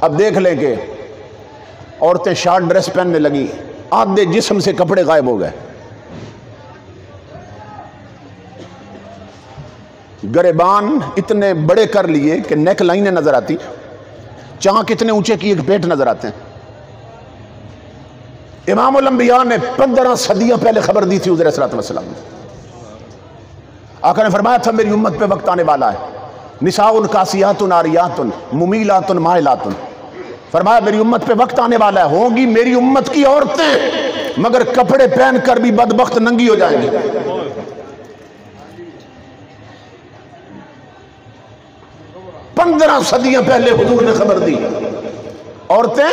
اب دیکھ لیں کہ عورتیں شارٹ ڈریس پہننے لگی, آدھے جسم سے کپڑے غائب ہو گئے, گریبان اتنے بڑے کر لیے کہ نیک لائنیں نظر آتی, چانک اتنے اونچے کی ایک پیٹ نظر آتے ہیں. امام الانبیاء نے 15 صدیاں پہلے خبر دی تھی حضور صلی اللہ علیہ وسلم. آقا نے فرمایا تھا میری امت پہ وقت آنے والا ہے, نساء کاسیات عاریات ممیلات مائلات. فرمایا میری امت پہ وقت آنے والا ہے, ہوں گی میری امت کی عورتیں مگر کپڑے پہن کر بھی بدبخت ننگی ہو جائیں گی. 15 صدیاں پہلے حضور نے خبر دی, عورتیں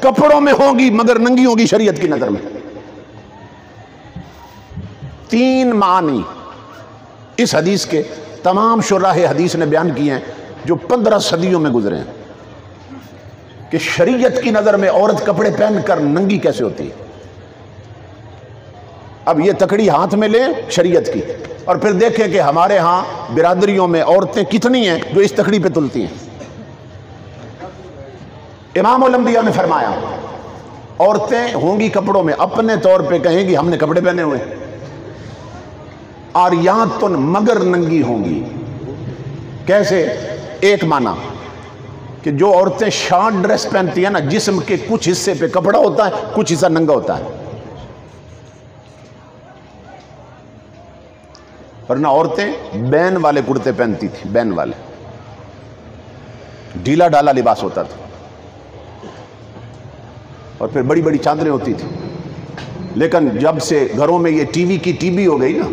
کپڑوں میں ہوں گی مگر ننگی ہوں گی شریعت کی نظر میں. 3 معنی اس حدیث کے تمام شراح حدیث نے بیان کیے ہیں جو 15 صدیوں میں گزرے ہیں کہ شریعت کی نظر میں عورت کپڑے پہن کر ننگی کیسے ہوتی ہے. اب یہ تکڑی ہاتھ میں لیں شریعت کی, اور پھر دیکھیں کہ ہمارے ہاں برادریوں میں عورتیں کتنی ہیں جو اس تکڑی پہ تلتی ہیں. امام الانبیاء نے فرمایا عورتیں ہوں گی کپڑوں میں, اپنے طور پہ کہیں گی ہم نے کپڑے پہنے ہوئے, عاریات مگر ننگی ہوں گی. کیسے؟ ایک معنی کہ جو عورتیں شارٹ ڈریس پہنتی ہیں نا, جسم کے کچھ حصے پہ کپڑا ہوتا ہے, کچھ حصہ ننگا ہوتا ہے. ورنہ عورتیں بین والے کرتے پہنتی تھی, بین والے, ڈھیلا ڈالا لباس ہوتا تھا, اور پھر بڑی بڑی چادریں ہوتی تھی. لیکن جب سے گھروں میں یہ ٹی وی کی ٹی وی ہو گئی نا,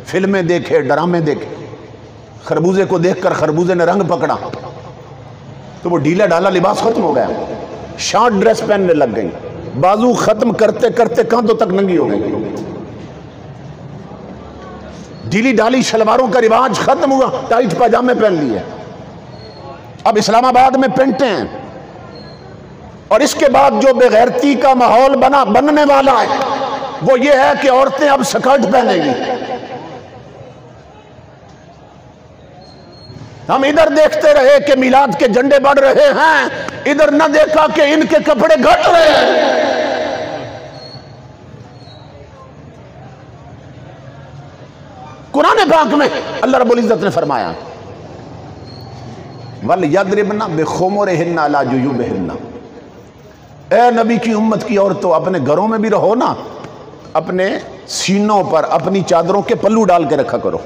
فلمیں دیکھے, ڈرامے دیکھے, خربوزے کو دیکھ کر خربوزے نے رنگ پکڑا, تو وہ ڈھیلا ڈالا لباس ختم ہو گیا, شارٹ ڈریس پہننے لگ گئی, بازو ختم کرتے کرتے کاندھوں تک ننگی ہو گئی. ڈھیلی ڈالی شلواروں کا رواج ختم ہوا, ٹائٹ پاجامے پہن لیے. اب اسلام آباد میں پینٹیں ہیں, اور اس کے بعد جو بے غیرتی کا ماحول بننے والا ہے وہ یہ ہے کہ عورتیں اب سکرٹ پہنیں گی. ہم ادھر دیکھتے رہے کہ میلاد کے جھنڈے بڑھ رہے ہیں, ادھر نہ دیکھا کہ ان کے کپڑے گھٹ رہے ہیں. قرآن پاک میں اللہ رب العزت نے فرمایا وَلْيَضْرِبْنَ بِخُمُرِهِنَّ عَلَى جُيُوبِهِنَّ. اے نبی کی امت کی عورتوں, اپنے گھروں میں بھی رہو نا, اپنے سینوں پر اپنی چادروں کے پلو ڈال کے رکھا کرو.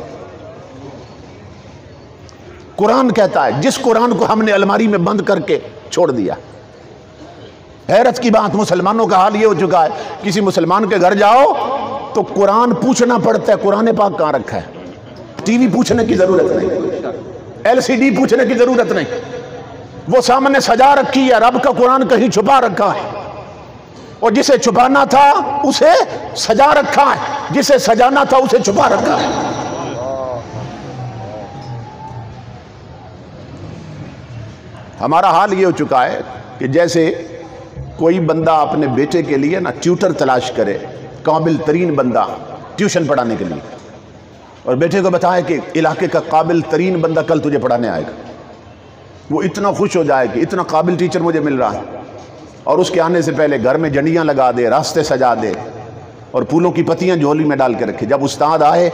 قرآن کہتا ہے, جس قرآن کو ہم نے الماری میں بند کر کے چھوڑ دیا. حیرت کی بات, مسلمانوں کا حال یہ ہو چکا ہے, کسی مسلمان کے گھر جاؤ تو قرآن پوچھنا پڑتا ہے قرآن پاک کہاں رکھا ہے. ٹی وی پوچھنے کی ضرورت نہیں, ایل سی ڈی پوچھنے کی ضرورت نہیں, وہ سامنے سجا رکھی ہے, رب کا قرآن کہیں چھپا رکھا ہے, اور جسے چھپانا تھا اسے سجا رکھا ہے, جسے سجانا تھا اسے چھپا رکھا ہے. ہمارا حال یہ ہو چکا ہے کہ جیسے کوئی بندہ اپنے بیٹے کے لیے نا ٹیوٹر تلاش کرے, قابل ترین بندہ ٹیوشن پڑھانے کے لیے, اور بیٹے کو بتائے کہ علاقے کا قابل ترین بندہ کل تجھے پڑھانے آئے گا. وہ اتنا خوش ہو جائے کہ اتنا قابل ٹیچر مجھے مل رہا ہے, اور اس کے آنے سے پہلے گھر میں جھنڈیاں لگا دے, راستے سجا دے, اور پھولوں کی پتیاں جھولی میں ڈال کے رکھے. جب استاد آئے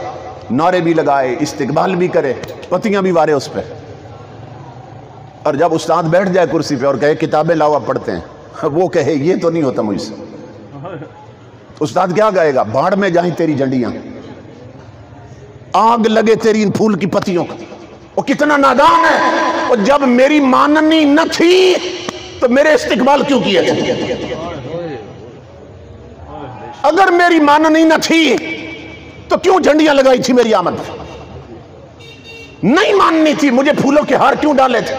نعرے بھی لگائے, استقبال بھی کرے, پتیاں بھی وارے اس پہ, اور جب استاد بیٹھ جائے کرسی پہ اور کہے کتابیں لاؤ اب پڑھتے ہیں, وہ کہے یہ تو نہیں ہوتا مجھ سے. استاد کیا کہے گا؟ بھاڑ میں جائیں تیری جھنڈیاں, آگ لگے تیری ان پھول کی پتیوں کا. وہ کتنا نادان ہے. اور جب میری ماننی نہ تھی تو میرے استقبال کیوں کیا تھا؟ اگر میری ماننی نہ تھی تو کیوں جھنڈیاں لگائی تھی میری آمد پہ؟ نہیں ماننی تھی, مجھے پھولوں کے ہار کیوں ڈالے تھے؟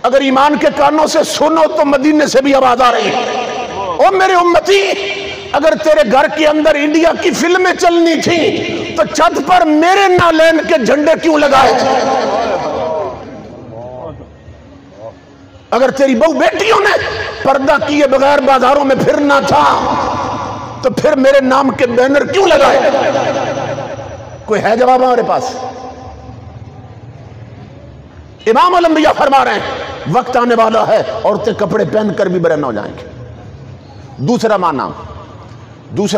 اگر ایمان کے کانوں سے سنو تو مدینے سے بھی آواز آ رہی ہے, او میرے امتی, اگر تیرے گھر کے اندر انڈیا کی فلمیں چلنی تھی تو چھت پر میرے نالین کے جھنڈے کیوں لگائے تھے؟ اگر تیری بہو بیٹیوں نے پردہ کیے بغیر بازاروں میں پھرنا تھا تو پھر میرے نام کے بینر کیوں لگائے؟ کوئی ہے جواب ہمارے پاس؟ امام الانبیاء فرما رہے ہیں وقت آنے والا ہے عورتیں کپڑے پہن کر بھی برہنہ ہو جائیں گے۔ دوسرا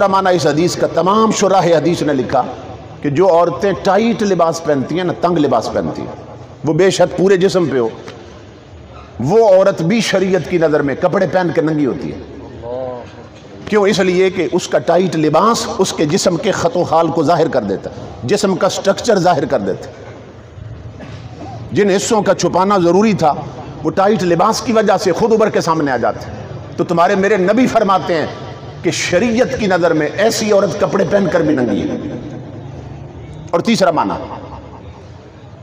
معنی اس حدیث کا تمام شراح حدیث نے لکھا کہ جو عورتیں ٹائٹ لباس پہنتی ہیں نا، تنگ لباس پہنتی ہیں، وہ بے شک پورے جسم پہ ہو، وہ عورت بھی شریعت کی نظر میں کپڑے پہن کے ننگی ہوتی ہے۔ کیوں؟ اس لیے کہ اس کا ٹائٹ لباس اس کے جسم کے خط و خال کو ظاہر کر دیتا ہے، جسم کا سٹرکچر ظاہر کر دیتا ہے۔ جن حصوں کا چھپانا ضروری تھا وہ ٹائٹ لباس کی وجہ سے خود ابھر کے سامنے آ جاتے ہیں۔ تو تمہارے میرے نبی فرماتے ہیں کہ شریعت کی نظر میں ایسی عورت کپڑے پہن کر بھی ننگی ہے۔ اور تیسرا معنی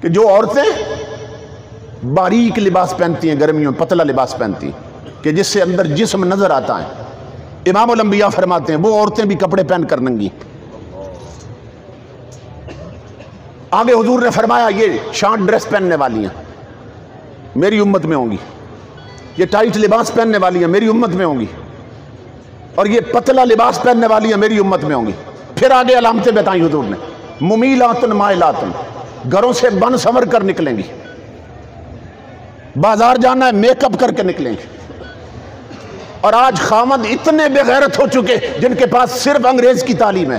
کہ جو عورتیں باریک لباس پہنتی ہیں، گرمیوں میں پتلا لباس پہنتی ہیں کہ جس سے اندر جسم نظر آتا ہے، امام الانبیاء فرماتے ہیں وہ عورتیں بھی کپڑے پہن کر ننگی۔ آگے حضور نے فرمایا یہ شارٹ ڈریس پہننے والی ہیں میری امت میں ہوں گی، یہ ٹائٹ لباس پہننے والی ہیں میری امت میں ہوں گی، اور یہ پتلا لباس پہننے والی ہیں میری امت میں ہوں گی۔ پھر آگے علامتیں بتائیں حضور نے، ممیلات مائلات، گھروں سے بن سنور کر نکلیں گی، بازار جانا ہے میک اپ کر کے نکلیں گی۔ اور آج خامد اتنے بے غیرت ہو چکے جن کے پاس صرف انگریز کی تعلیم ہے،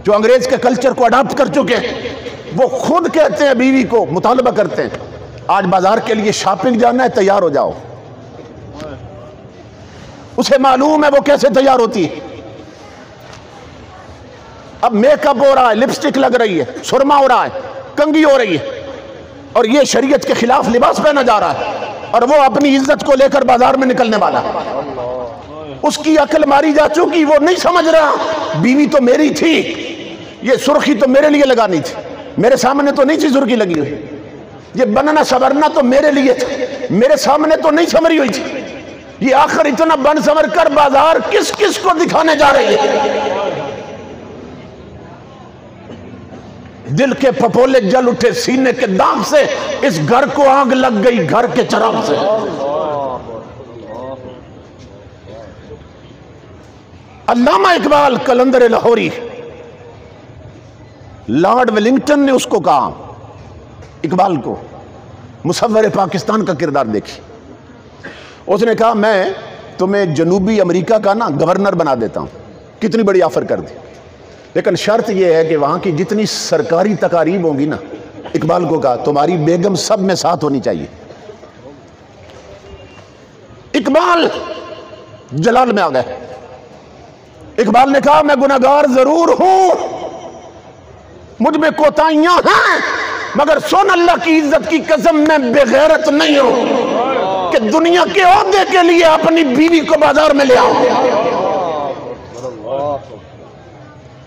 جو انگریز کے کلچر کو اڈاپٹ کر چکے، وہ خود کہتے ہیں بیوی کو مطالبہ کرتے ہیں آج بازار کے لیے شاپنگ جانا ہے تیار ہو جاؤ۔ اسے معلوم ہے وہ کیسے تیار ہوتی ہے۔ اب میک اپ ہو رہا ہے، لپسٹک لگ رہی ہے، سرما ہو رہا ہے، کنگھی ہو رہی ہے، اور یہ شریعت کے خلاف لباس پہنا جا رہا ہے، اور وہ اپنی عزت کو لے کر بازار میں نکلنے والا ہے۔ اس کی عقل ماری جا چکی، وہ نہیں سمجھ رہا بیوی تو میری تھی، یہ سرخی تو میرے لیے لگانی تھی، میرے سامنے تو نہیں تھی سرخی لگی ہوئی، یہ بننا سورنا تو میرے لیے تھا، میرے سامنے تو نہیں سمری ہوئی تھی، یہ آخر اتنا بن سمر کر بازار کس کس کو دکھانے جا رہی ہے۔ دل کے پھپھولے جل اٹھے سینے کے داغ سے، اس گھر کو آگ لگ گئی گھر کے چراغ سے۔ علامہ اقبال قلندر لاہوری، لارڈ ویلنگٹن نے اس کو کہا، اقبال کو، مصور پاکستان کا کردار دیکھی، اس نے کہا میں تمہیں جنوبی امریکہ کا نا گورنر بنا دیتا ہوں، کتنی بڑی آفر کر دی، لیکن شرط یہ ہے کہ وہاں کی جتنی سرکاری تقاریب ہوں گی نا، اقبال کو کہا تمہاری بیگم سب میں ساتھ ہونی چاہیے۔ اقبال جلال میں آ گئے، اقبال نے کہا میں گناہگار ضرور ہوں، مجھ میں کوتاہیاں ہیں، مگر سن اللہ کی عزت کی قسم میں بے غیرت نہیں ہوں کہ دنیا کے عہدے کے لیے اپنی بیوی کو بازار میں لے آؤں۔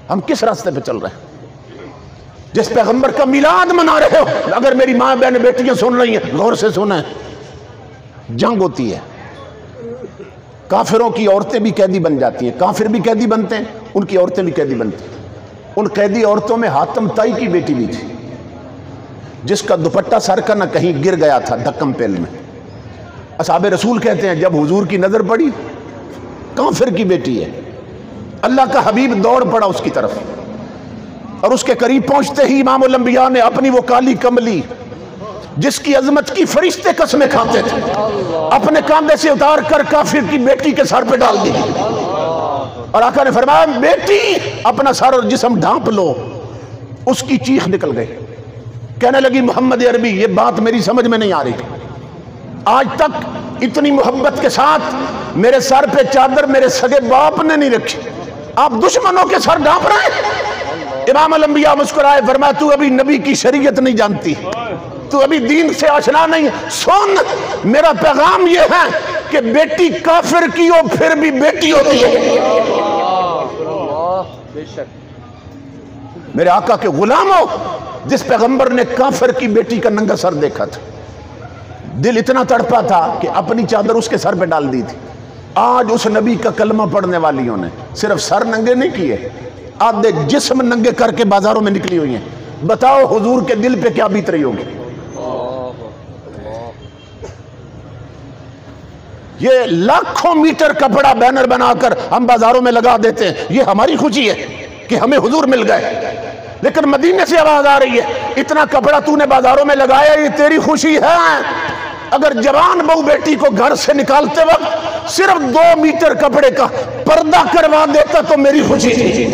ہم کس راستے پہ چل رہے ہیں؟ جس پیغمبر کا میلاد منا رہے ہو، اگر میری ماں بہن بیٹیاں سن رہی ہیں غور سے سنیں، جنگ ہوتی ہے، کافروں کی عورتیں بھی قیدی بن جاتی ہیں، کافر بھی قیدی بنتے ہیں، ان کی عورتیں بھی قیدی بنتی ہیں۔ ان قیدی عورتوں میں حاتم طائی کی بیٹی بھی تھی، جس کا دوپٹہ سر کا نہ کہیں گر گیا تھا ڈھکم پیل میں۔ اصحاب رسول کہتے ہیں جب حضور کی نظر پڑی، کافر کی بیٹی ہے، اللہ کا حبیب دوڑ پڑا اس کی طرف، اور اس کے قریب پہنچتے ہی امام الانبیاء نے اپنی وہ کالی کملی جس کی عظمت کی فرشتے قسمیں کھاتے تھے اپنے کاندھے سے اتار کر کافر کی بیٹی کے سر پہ ڈال دی، اور آقا نے فرمایا بیٹی اپنا سر اور جسم ڈھانپ لو۔ اس کی چیخ نکل گئی، کہنے لگی محمد عربی یہ بات میری سمجھ میں نہیں آ رہی، آج تک اتنی محبت کے ساتھ میرے سر پہ چادر میرے سگے باپ نے نہیں رکھی، آپ دشمنوں کے سر ڈھانپ رہے ہیں۔ امام الانبیاء مسکرائے، فرمایا تو ابھی نبی کی شریعت نہیں جانتی، تو ابھی دین سے آشنا نہیں ہے، سن میرا پیغام یہ ہے کہ بیٹی کافر کی ہو پھر بھی بیٹی ہوتی ہے۔ میرے آقا کے غلاموں، جس پیغمبر نے کافر کی بیٹی کا ننگا سر دیکھا تھا، دل اتنا تڑپا تھا کہ اپنی چادر اس کے سر پہ ڈال دی تھی۔ آج اس نبی کا کلمہ پڑھنے والیوں نے صرف سر ننگے نہیں کیے، آدھے جسم ننگے کر کے بازاروں میں نکلی ہوئی ہیں۔ بتاؤ حضور کے دل پہ کیا بیت رہی ہوگی؟ یہ لاکھوں میٹر کپڑا بینر بنا کر ہم بازاروں میں لگا دیتے ہیں، یہ ہماری خوشی ہے کہ ہمیں حضور مل گئے، لیکن مدینے سے آواز آ رہی ہے اتنا کپڑا تو نے بازاروں میں لگایا یہ تیری خوشی ہے؟ اگر جوان بہو بیٹی کو گھر سے نکالتے وقت صرف 2 میٹر کپڑے کا پردہ کروا دیتا تو میری خوشی تھی۔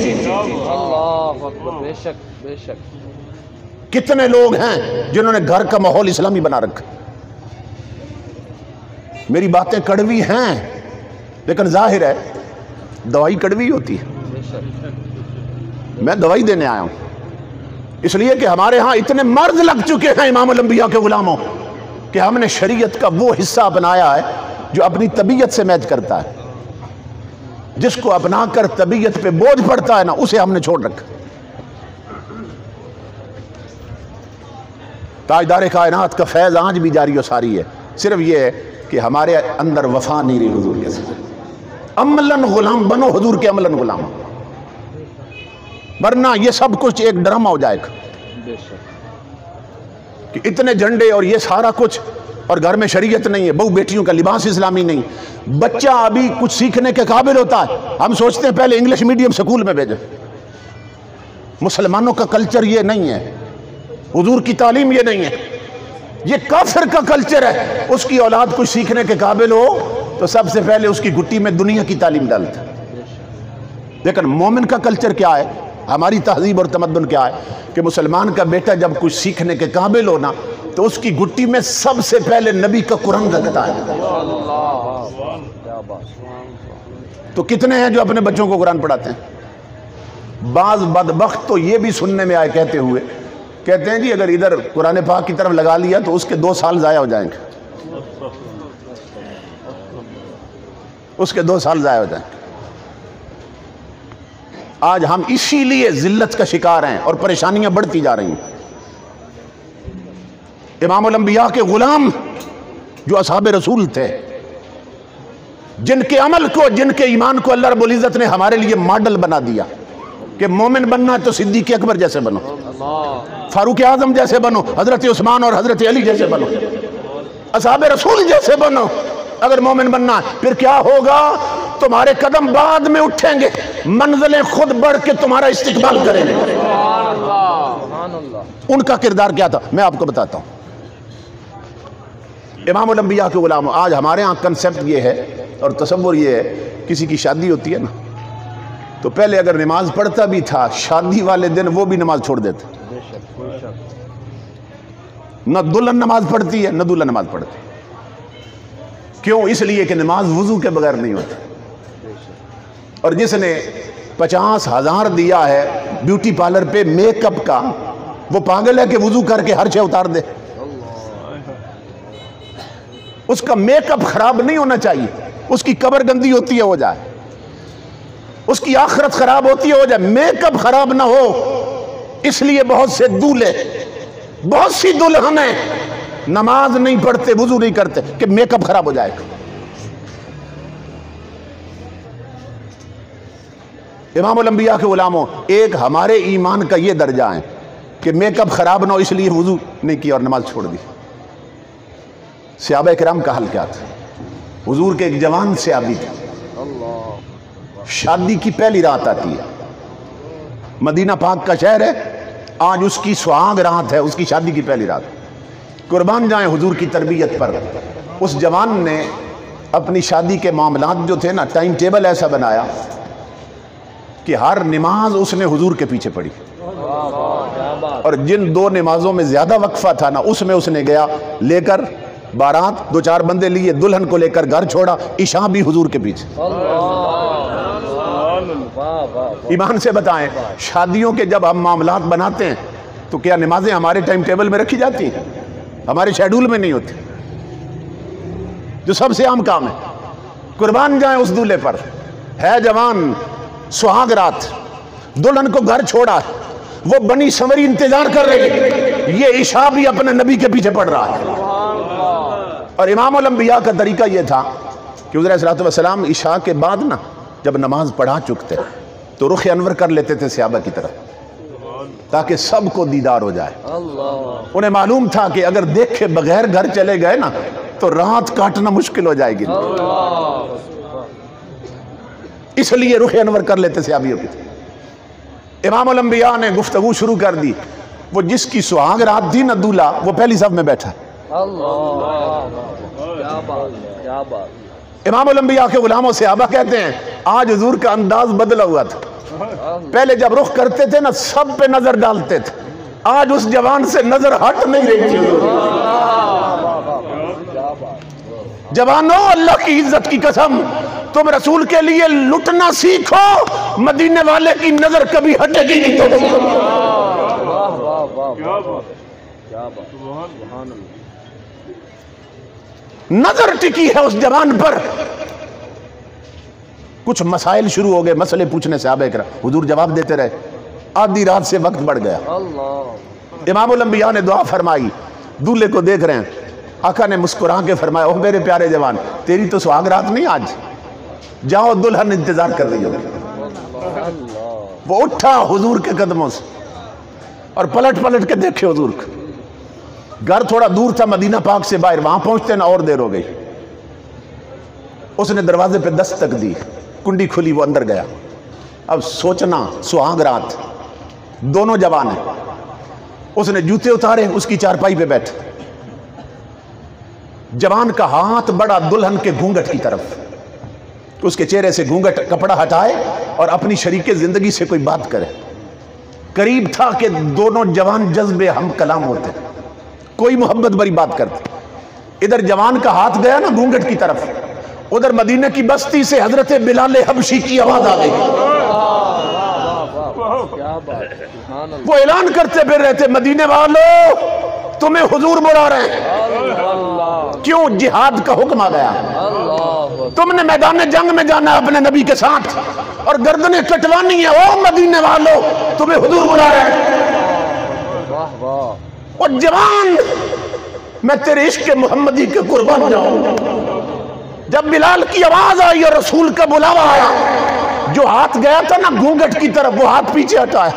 اللہ اکبر، بے شک بے شک۔ کتنے لوگ ہیں جنہوں نے گھر کا ماحول اسلامی بنا رکھا؟ میری باتیں کڑوی ہیں لیکن ظاہر ہے دوائی کڑوی ہوتی ہے۔ میں دوائی دینے آیا ہوں اس لیے کہ ہمارے ہاں اتنے مرض لگ چکے ہیں امام الانبیاء کے غلاموں کہ ہم نے شریعت کا وہ حصہ اپنایا ہے جو اپنی طبیعت سے میچ کرتا ہے۔ جس کو اپنا کر طبیعت پہ بوجھ پڑتا ہے نا اسے ہم نے چھوڑ رکھا۔ تاجدار کائنات کا فیض آج بھی جاری و ساری ہے، صرف یہ ہے کہ ہمارے اندر وفا نہیں رہی حضور کے ساتھ۔ عملاً غلام بنو حضور کے، عملاً غلام، ورنہ یہ سب کچھ ایک ڈرامہ ہو جائے گا کہ اتنے جھنڈے اور یہ سارا کچھ اور گھر میں شریعت نہیں ہے، بہو بیٹیوں کا لباس اسلامی نہیں، بچہ ابھی کچھ سیکھنے کے قابل ہوتا ہے ہم سوچتے ہیں پہلے انگلش میڈیم سکول میں بھیجیں۔ مسلمانوں کا کلچر یہ نہیں ہے، حضور کی تعلیم یہ نہیں ہے، یہ کافر کا کلچر ہے۔ اس کی اولاد کچھ سیکھنے کے قابل ہو تو سب سے پہلے اس کی گھٹی میں دنیا کی تعلیم ڈالتا ہے۔ لیکن مومن کا کلچر کیا ہے، ہماری تہذیب اور تمدن کیا ہے کہ مسلمان کا بیٹا جب کچھ سیکھنے کے قابل ہونا تو اس کی گھٹی میں سب سے پہلے نبی کا قرآن رکھتا ہے۔ تو کتنے ہیں جو اپنے بچوں کو قرآن پڑھاتے ہیں؟ بعض بدبخت تو یہ بھی سننے میں آئے کہتے ہوئے کہتے ہیں جی اگر ادھر قرآن پاک کی طرف لگا لیا تو اس کے 2 سال ضائع ہو جائیں گے، اس کے 2 سال ضائع ہو جائیں گے۔ آج ہم اسی لیے ذلت کا شکار ہیں اور پریشانیاں بڑھتی جا رہی ہیں۔ امام الانبیاء کے غلام جو اصحاب رسول تھے، جن کے عمل کو، جن کے ایمان کو اللہ رب العزت نے ہمارے لیے ماڈل بنا دیا کہ مومن بننا ہے تو صدیق اکبر جیسے بنو، فاروق اعظم جیسے بنو، حضرت عثمان اور حضرت علی جیسے بنو، اصحاب رسول جیسے بنو۔ اگر مومن بننا ہے پھر کیا ہوگا؟ تمہارے قدم بعد میں اٹھیں گے، منزلیں خود بڑھ کے تمہارا استقبال کریں گے۔ ان کا کردار کیا تھا میں آپ کو بتاتا ہوں۔ امام الانبیاء کے غلاموں، آج ہمارے ہاں کنسیپٹ یہ ہے اور تصور یہ ہے، کسی کی شادی ہوتی ہے نا تو پہلے اگر نماز پڑھتا بھی تھا شادی والے دن وہ بھی نماز چھوڑ دیتے، نہ دلہن نماز پڑھتی ہے نہ دلہن نماز پڑھتی۔ کیوں؟ اس لیے کہ نماز وضو کے بغیر نہیں ہوتی، اور جس نے 50,000 دیا ہے بیوٹی پارلر پہ میک اپ کا وہ پاگل ہے کہ وضو کر کے ہر شے اتار دے۔ اس کا میک اپ خراب نہیں ہونا چاہیے، اس کی قبر گندی ہوتی ہے ہو جائے، اس کی آخرت خراب ہوتی ہے ہو جائے، میک اپ خراب نہ ہو۔ اس لیے بہت سے دولہے، بہت سی دلہنیں نماز نہیں پڑھتے، وضو نہیں کرتے کہ میک اپ خراب ہو جائے گا۔ امام الانبیاء کے غلاموں، ایک ہمارے ایمان کا یہ درجہ ہے کہ میک اپ خراب نہ ہو اس لیے وضو نہیں کیا اور نماز چھوڑ دی۔ صحابہ کرام کا حال کیا تھا؟ حضور کے ایک جوان صحابی تھے، شادی کی پہلی رات آتی ہے، مدینہ پاک کا شہر ہے، آج اس کی سہاگ رات ہے، اس کی شادی کی پہلی رات۔ قربان جائیں حضور کی تربیت پر، اس جوان نے اپنی شادی کے معاملات جو تھے نا ٹائم ٹیبل ایسا بنایا کہ ہر نماز اس نے حضور کے پیچھے پڑھی، اور جن 2 نمازوں میں زیادہ وقفہ تھا نا اس میں اس نے گیا لے کر بارات، 2-4 بندے لیے، دلہن کو لے کر گھر چھوڑا، عشاء بھی حضور کے پیچھے۔ ایمان سے بتائیں شادیوں کے جب ہم معاملات بناتے ہیں تو کیا نمازیں ہمارے ٹائم ٹیبل میں رکھی جاتی ہیں؟ ہمارے شیڈول میں نہیں ہوتی، جو سب سے عام کام ہے۔ قربان جائیں اس دولہے پر، ہے جوان، سہاگ رات، دلہن کو گھر چھوڑا، وہ بنی سمری انتظار کر رہی ہے، یہ عشاء بھی اپنے نبی کے پیچھے پڑھ رہا ہے۔ اور امام الانبیاء کا طریقہ یہ تھا کہ حضور صلی اللہ علیہ وسلم عشاء کے بعد نا جب نماز پڑھا چکتے تو رخ انور کر لیتے تھے صحابہ کی طرف تاکہ سب کو دیدار ہو جائے۔ انہیں معلوم تھا کہ اگر دیکھے بغیر گھر چلے گئے نا تو رات کاٹنا مشکل ہو جائے گی، اس لیے رخ انور کر لیتے صحابیوں کی طرف۔ امام الانبیاء نے گفتگو شروع کر دی. وہ جس کی سہاگ رات تھی نا دولہا، وہ پہلی صف میں بیٹھا. کیا بات. امام الانبیاء کے غلاموں صحابہ کہتے ہیں آج حضور کا انداز بدلا ہوا تھا. پہلے جب رخ کرتے تھے نا سب پہ نظر ڈالتے تھے، آج اس جوان سے نظر ہٹ نہیں رہی تھی. جوانوں، اللہ کی عزت کی قسم، تم رسول کے لیے لٹنا سیکھو، مدینے والے کی نظر کبھی ہٹے گی نہیں. نظر ٹکی ہے اس جوان پر. کچھ مسائل شروع ہو گئے، مسئلے پوچھنے صحابہ کرام، حضور جواب دیتے رہے. آدھی رات سے وقت بڑھ گیا. امام الانبیاء نے دعا فرمائی. دولہے کو دیکھ رہے ہیں. آقا نے مسکرا کے فرمایا اوہ میرے پیارے جوان، تیری تو سہاگ رات نہیں آج، جاؤ دلہن انتظار کر رہی ہوگی. وہ اٹھا حضور کے قدموں سے اور پلٹ پلٹ کے دیکھے حضور کو. گھر تھوڑا دور تھا مدینہ پاک سے باہر، وہاں پہنچتے نا اور دیر ہو گئی. اس نے دروازے پہ دستک دی، کنڈی کھلی، وہ اندر گیا. اب سوچنا سہاگ رات، دونوں جوان ہیں. اس نے جوتے اتارے، اس کی چارپائی پہ بیٹھے. جوان کا ہاتھ بڑا دلہن کے گھونگٹ کی طرف، اس کے چہرے سے گھونگٹ کپڑا ہٹائے اور اپنی شریک زندگی سے کوئی بات کرے. قریب تھا کہ دونوں جوان جذبے ہم کلام ہوتے، کوئی محبت بری بات کرتے. ادھر جوان کا ہاتھ گیا نا گھونگٹ کی طرف، ادھر مدینہ کی بستی سے حضرت بلال حبشی کی آواز آ گئی. وہ اعلان کرتے پھر رہتے مدینے والو تمہیں حضور بلا رہے ہیں. کیوں؟ جہاد کا حکم آ گیا. تم نے میدان جنگ میں جانا ہے اپنے نبی کے ساتھ اور گردنیں کٹوانی ہے. او مدینے والو تمہیں حضور بلا رہے ہیں. اور جوان میں تیرے عشق محمدی کے قربان جاؤں. جب بلال کی آواز آئی اور رسول کا بلاوا آیا، جو ہاتھ گیا تھا نا گھونگٹ کی طرف، وہ ہاتھ پیچھے ہٹایا.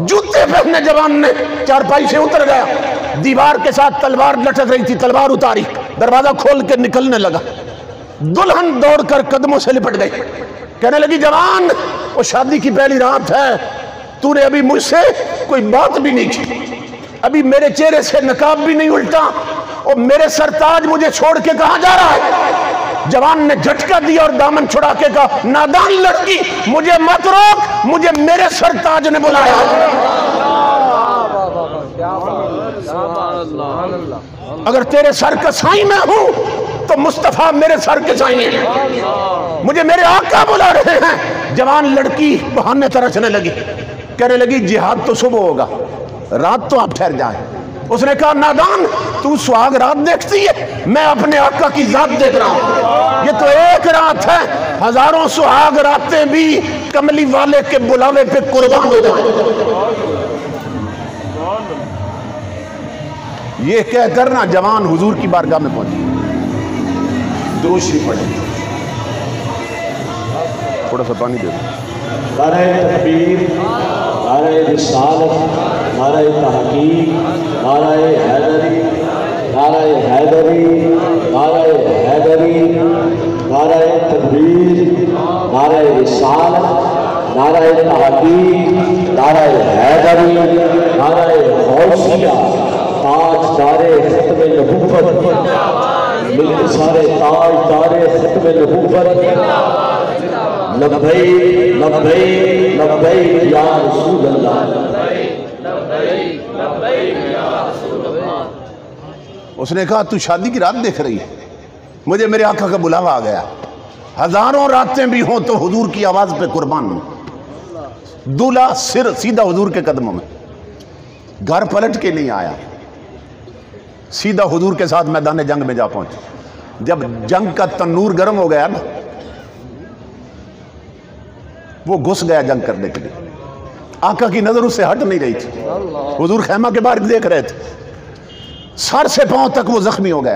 جوتے پہنے جوان نے چارپائی سے اتر گیا. دیوار کے ساتھ تلوار لٹک رہی تھی، تلوار اتاری، دروازہ کھول کے نکلنے لگا. دلہن دوڑ کر قدموں سے لپٹ گئی، کہنے لگی جوان وہ شادی کی پہلی رات ہے، تو نے ابھی مجھ سے کوئی بات بھی نہیں کی، ابھی میرے چہرے سے نقاب بھی نہیں الٹا، اور میرے سرتاج مجھے چھوڑ کے کہاں جا رہا ہے. جوان نے جھٹکا دیا اور دامن چھڑا کے کہا نادان لڑکی مجھے مت روک، مجھے میرے سرتاج نے بلایا. اگر تیرے سر کا سائیں میں ہوں تو مصطفیٰ میرے سر کے سائیں ہیں، مجھے میرے آقا بلا رہے ہیں. جوان لڑکی بہانے ترچنے لگی، کہنے لگی جہاد تو صبح ہوگا، رات تو آپ ٹھہر جائیں. اس نے کہا نادان تو سہاگ رات دیکھتی ہے، میں اپنے آقا کی ذات دیکھ رہا ہوں. یہ تو ایک رات ہے، ہزاروں سہاگ راتیں بھی کملی والے کے بلاوے پہ قربان ہو جائیں. یہ کہہ کر نا جوان حضور کی بارگاہ میں پہنچے. درود شریف پڑھیں. تھوڑا سا پانی دے دو. نعرہ تکبیر، نعرہ رسالت، نعرہ تحقیق، نعرہ حیدری، نعرہ حیدری، نعرہ حیدری، نعرہ تکبیر، نعرہ رسالت، نعرہ تحقیق، نعرہ حیدری، نعرہ غوثیہ، تاج دار ختم نبوت، ملک سارے تاج دار ختم نبوت. لبیک لبیک لبیک یا رسول اللہ. اس نے کہا تو شادی کی رات دیکھ رہی ہے، مجھے میرے آقا کا بلاوا آ گیا، ہزاروں راتیں بھی ہوں تو حضور کی آواز پہ قربان ہوں. دولہا سر سیدھا حضور کے قدموں میں، گھر پلٹ کے نہیں آیا، سیدھا حضور کے ساتھ میدان جنگ میں جا پہنچا. جب جنگ کا تنور گرم ہو گیا نا، وہ گھس گیا جنگ کرنے کے لیے. آقا کی نظر اس سے ہٹ نہیں رہی تھی. حضور خیمہ کے باہر دیکھ رہے تھے، سر سے پاؤں تک وہ زخمی ہو گیا.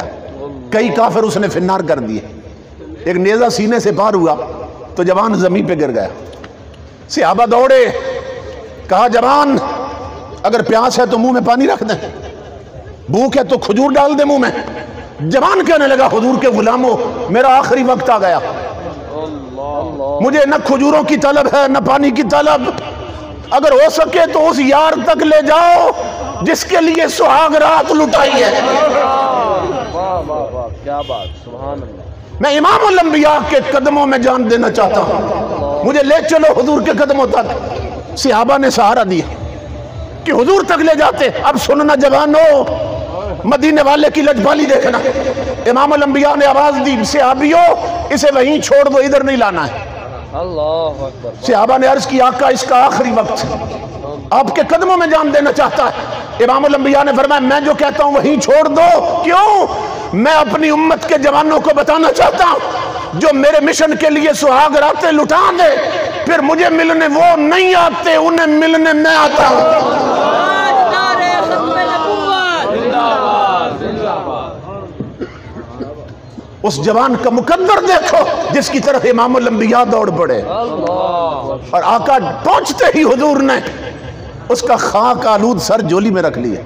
کئی کافر اس نے فنار کر دیے. ایک نیزہ سینے سے پار ہوا تو جوان زمین پہ گر گیا. صحابہ دوڑے، کہا جوان اگر پیاس ہے تو منہ میں پانی رکھ دیں، بھوک ہے تو کھجور ڈال دیں منہ میں. جوان کہنے لگا حضور کے غلاموں میرا آخری وقت آ گیا. مجھے نہ کھجوروں کی طلب ہے نہ پانی کی طلب، اگر ہو سکے تو اس یار تک لے جاؤ جس کے لیے سہاگ رات لٹائی ہے۔ واہ واہ واہ، کیا بات، سبحان اللہ۔ میں امام الانبیاء کے قدموں میں جان دینا چاہتا ہوں، مجھے لے چلو حضور کے قدموں تک۔ صحابہ نے سہارا دیا کہ حضور تک لے جاتے۔ اب سننا جوانو، مدینے والے کی لجپالی دیکھنا۔ امام الانبیاء نے آواز دی، صحابیوں اسے وہیں چھوڑ دو، ادھر نہیں لانا ہے۔ اللہ اکبر۔ صحابہ نے عرض کی آقا اس کا آخری وقت آپ کے قدموں میں جان دینا چاہتا ہے۔ امام الانبیاء نے فرمایا میں جو کہتا ہوں وہیں چھوڑ دو۔ کیوں؟ میں اپنی امت کے جوانوں کو بتانا چاہتا ہوں جو میرے مشن کے لیے سہاگ راتیں لٹا دے، پھر مجھے ملنے وہ نہیں آتے، انہیں ملنے میں آتا ہوں۔ اس جوان کا مقدر دیکھو جس کی طرف امام الانبیاء دوڑ پڑے، اور آقا پہنچتے ہی حضور نے اس کا خاک آلود سر جولی میں رکھ لیا،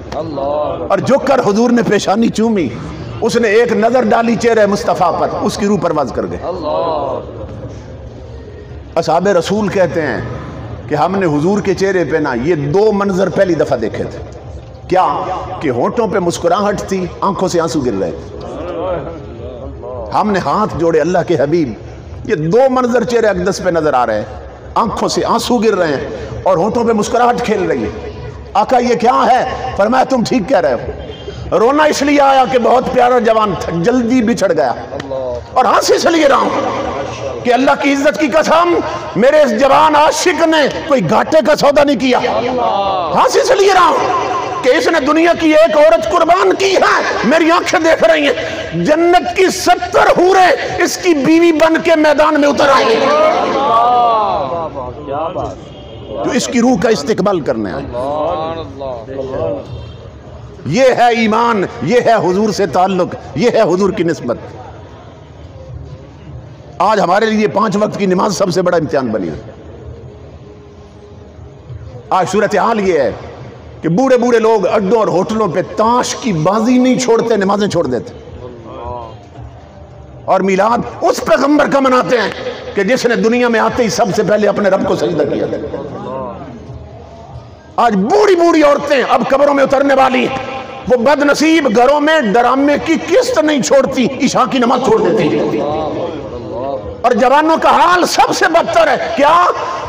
اور جو کر حضور نے پیشانی چومی، اس نے ایک نظر ڈالی چہرے مصطفیٰ پر، اس کی روح پرواز کر گئے۔ اصحاب رسول کہتے ہیں کہ ہم نے حضور کے چہرے پہ نا یہ دو منظر پہلی دفعہ دیکھے تھے۔ کیا کہ ہونٹوں پہ مسکراہٹ تھی، آنکھوں سے آنسو گر رہے تھے۔ ہم نے ہاتھ جوڑے اللہ کے حبیب، یہ دو منظر چہرے اقدس پہ نظر آ رہے ہیں، آنکھوں سے آنسو گر رہے ہیں اور ہونٹوں پہ مسکراہٹ کھیل رہی ہے۔ آقا یہ کیا ہے؟ فرمایا تم ٹھیک کہہ رہے ہو، رونا اس لیے آیا کہ بہت پیارا جوان تھا، جلدی بچھڑ گیا، اور ہنسی اس لیے رہا ہوں کہ اللہ کی عزت کی قسم میرے اس جوان عاشق نے کوئی گھاٹے کا سودا نہیں کیا۔ ہنسی اس لیے رہا ہوں کہ اس نے دنیا کی ایک عورت قربان کی ہے، میری آنکھیں دیکھ رہی ہیں، جنت کی 70 حوریں اس کی بیوی بن کے میدان میں اتر آئی ہیں جو اس کی روح کا استقبال کرنے آئے۔ یہ ہے ایمان، یہ ہے حضور سے تعلق، یہ ہے حضور کی نسبت۔ آج ہمارے لیے 5 وقت کی نماز سب سے بڑا امتحان بنی ہے۔ آج صورتحال یہ ہے کہ بوڑھے بوڑھے لوگ اڈوں اور ہوٹلوں پہ تاش کی بازی نہیں چھوڑتے، نمازیں چھوڑ دیتے، اور میلاد اس پیغمبر کا مناتے ہیں کہ جس نے دنیا میں آتے ہی سب سے پہلے اپنے رب کو سجدہ کیا تھا۔ آج بوڑھی بوڑھی عورتیں اب قبروں میں اترنے والی ہیں، وہ بد نصیب گھروں میں ڈرامے کی قسط نہیں چھوڑتی، عشاء کی نماز چھوڑ دیتی، اور جوانوں کا حال سب سے بدتر ہے۔ کیا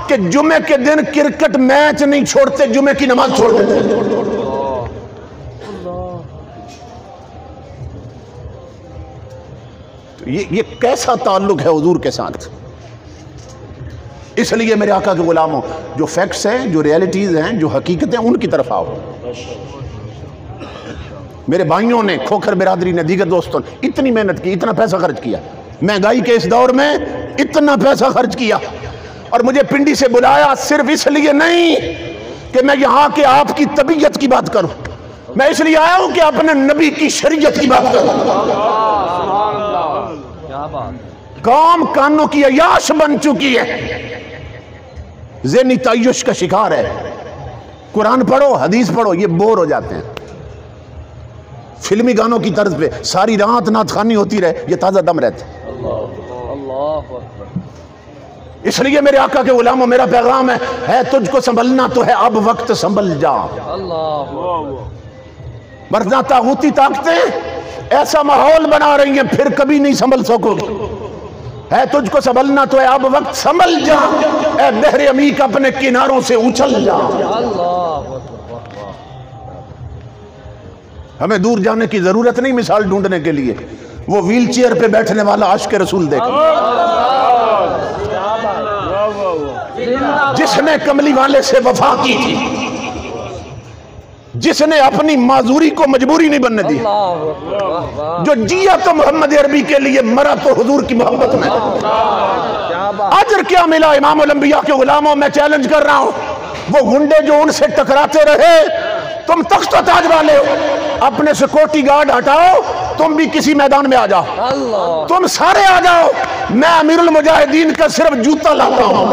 کہ جمعے کے دن کرکٹ میچ نہیں چھوڑتے، جمعے کی نماز چھوڑ دیتے۔ یہ کیسا تعلق ہے حضور کے ساتھ؟ اس لیے میرے آقا کے غلاموں، جو فیکٹس ہیں، جو ریالٹیز ہیں، جو حقیقتیں، ان کی طرف آؤ۔ میرے بھائیوں نے، کھوکھر برادری نے، دیگر دوستوں نے اتنی محنت کی، اتنا پیسہ خرچ کیا، مہنگائی کے اس دور میں اتنا پیسہ خرچ کیا، اور مجھے پنڈی سے بلایا صرف اس لیے نہیں کہ میں یہاں کے آپ کی طبیعت کی بات کروں، میں اس لیے آیا ہوں کہ اپنے نبی کی شریعت کی بات کروں۔ قوم کانوں کی عیاش بن چکی ہے، ذہنی تعیش کا شکار ہے۔ قرآن پڑھو، حدیث پڑھو، یہ بور ہو جاتے ہیں۔ فلمی گانوں کی طرز پہ ساری رات نعت خوانی ہوتی رہے، یہ تازہ دم رہتے ہیں۔ اس لیے میرے آقا کے غلاموں، میرا پیغام ہے تجھ کو سنبھلنا تو ہے اب وقت، سنبھل جا۔ ورنہ طاغوتی طاقتیں ایسا ماحول بنا رہی ہیں پھر کبھی نہیں سنبھل سکو گے۔ ہے تجھ کو سنبھلنا تو ہے اب وقت، سنبھل جا، اے بحر عمیق اپنے کناروں سے اچھل جا۔ ہمیں دور جانے کی ضرورت نہیں مثال ڈھونڈنے کے لیے، وہ ویل چیئر پہ بیٹھنے والا عاشق رسول دیکھ جس نے کملی والے سے وفا کی تھی، جس نے اپنی معذوری کو مجبوری نہیں بننے دی، جو جیا تو محمد عربی کے لیے، مرا تو حضور کی محبت میں۔ اجر کیا ملا امام الانبیاء کے غلاموں؟ میں چیلنج کر رہا ہوں، وہ گنڈے جو ان سے ٹکراتے رہے، تم تخت و تاج والے ہو، اپنے سیکورٹی گارڈ ہٹاؤ، تم بھی کسی میدان میں آ جاؤ، تم سارے آ جاؤ، میں امیر المجاہدین کا صرف جوتا لاتا ہوں،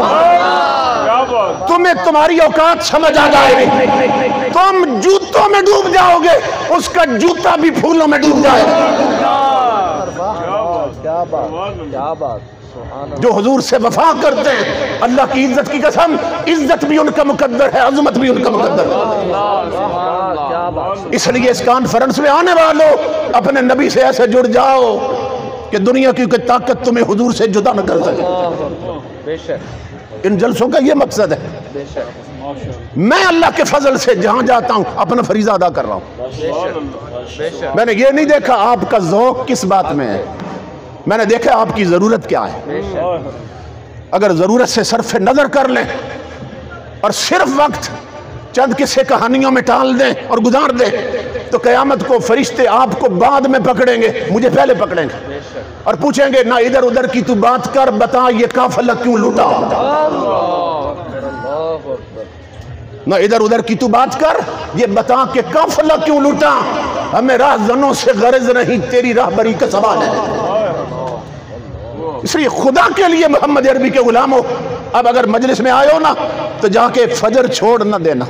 تمہیں تمہاری اوقات سمجھ آ جائے گی، تم جوتوں میں ڈوب جاؤ گے، اس کا جوتا بھی پھولوں میں ڈوب جائے گا۔ کیا بات، کیا بات۔ جو حضور سے وفا کرتے ہیں، اللہ کی عزت کی قسم، عزت بھی ان کا مقدر ہے، عظمت بھی ان کا مقدر ہے۔ اس لیے اس کانفرنس میں آنے والوں اپنے نبی سے ایسے جڑ جاؤ کہ دنیا کی کوئی طاقت تمہیں حضور سے جدا نہ کر سکے۔ ان جلسوں کا یہ مقصد ہے۔ میں اللہ کے فضل سے جہاں جاتا ہوں اپنا فریضہ ادا کر رہا ہوں۔ میں نے یہ نہیں دیکھا آپ کا ذوق کس بات میں ہے، میں نے دیکھا آپ کی ضرورت کیا ہے۔ اگر ضرورت سے صرف نظر کر لیں اور صرف وقت چند قصے کہانیوں میں ٹال دیں اور گزار دیں تو قیامت کو فرشتے آپ کو بعد میں پکڑیں گے، مجھے پہلے پکڑیں گے اور پوچھیں گے نہ ادھر ادھر کی تو بات کر، بتا یہ قافلہ کیوں لوٹا، نہ ادھر ادھر کی تو بات کر، یہ بتا کہ قافلہ کیوں لوٹا، ہمیں راہ زنوں سے غرض نہیں، تیری راہبری کا سوال ہے۔ اس لیے خدا کے لیے محمد عربی کے غلاموں، اب اگر مجلس میں آئے ہو نا تو جا کے فجر چھوڑ نہ دینا۔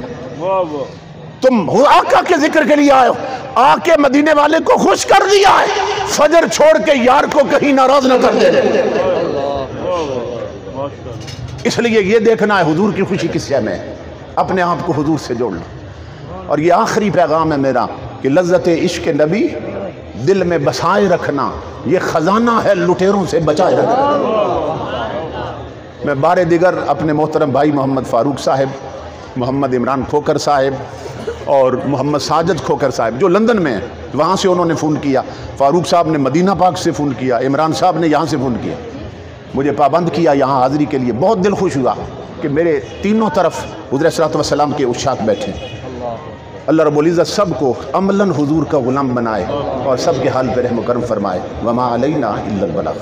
تم آقا کے ذکر کے لیے آئے ہو، آ کے مدینے والے کو خوش کر دیا ہے، فجر چھوڑ کے یار کو کہیں ناراض نہ کر دے۔ اس لیے یہ دیکھنا ہے حضور کی خوشی کس شے میں ہے، اپنے آپ کو حضور سے جوڑنا۔ اور یہ آخری پیغام ہے میرا کہ لذت عشق نبی دل میں بسائے رکھنا، یہ خزانہ ہے لٹیروں سے بچائے رکھنا۔ میں بار دیگر اپنے محترم بھائی محمد فاروق صاحب، محمد عمران کھوکر صاحب اور محمد ساجد کھوکر صاحب جو لندن میں ہیں، وہاں سے انہوں نے فون کیا، فاروق صاحب نے مدینہ پاک سے فون کیا، عمران صاحب نے یہاں سے فون کیا، مجھے پابند کیا یہاں حاضری کے لیے۔ بہت دل خوش ہوا کہ میرے تینوں طرف حضور صلی اللہ علیہ وسلم کے عشاق بیٹھے۔ اللہ رب العزت سب کو عملاً حضور کا غلام بنائے اور سب کے حال پہ رحم و کرم فرمائے۔ وما علینا الا البلاغ۔